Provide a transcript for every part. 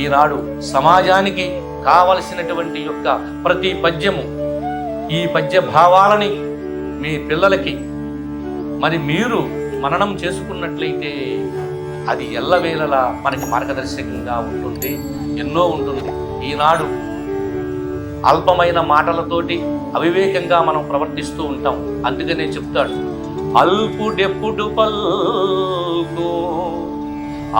ఈనాడు సమాజానికి కావలసినటువంటి యొక్క ప్రతి పద్యము, ఈ పద్య భావాలని మీ పిల్లలకి మరి మీరు మననం చేసుకున్నట్లయితే అది ఎల్లవేళలా మనకి మార్గదర్శకంగా ఉంటుంది, ఎన్నో ఉంటుంది. ఈనాడు అల్పమైన మాటలతోటి అవివేకంగా మనం ప్రవర్తిస్తూ ఉంటాం. అందుకనే చెప్తాడు, అల్పుడెప్పుడు పల్కు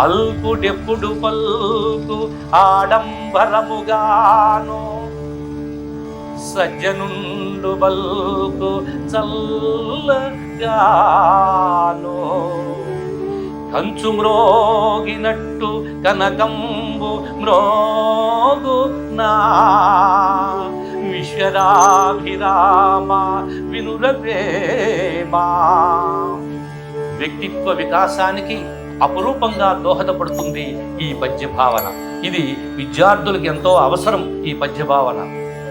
అల్పుడెప్పుడు పల్కు ఆడంబరముగాను, సజ్జనుండు బల్కు చల్లగాను, కంచు మ్రోగినట్టు కనకంబు మ్రోగు నా విశ్వరాభిరామ వినురవేమా. వ్యక్తిత్వ వికాసానికి అపురూపంగా దోహదపడుతుంది ఈ పద్య భావన. ఇది విద్యార్థులకు ఎంతో అవసరం. ఈ పద్య భావన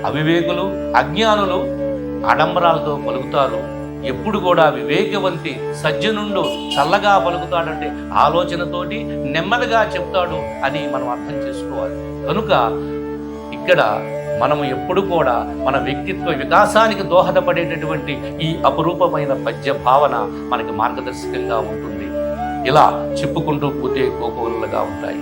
అవివేకులు, అజ్ఞానులు ఆడంబరాలతో పలుకుతారు. ఎప్పుడు కూడా వివేకవంతి సజ్జనుండు చల్లగా పలుకుతాడంటే ఆలోచనతోటి నెమ్మదిగా చెప్తాడు అని మనం అర్థం చేసుకోవాలి. కనుక ఇక్కడ మనము ఎప్పుడు కూడా మన వ్యక్తిత్వ వికాసానికి దోహదపడేటటువంటి ఈ అపురూపమైన పద్య భావన మనకి మార్గదర్శకంగా ఉంటుంది. ఇలా చెప్పుకుంటూ పోతే కోకోలుగా ఉంటాయి.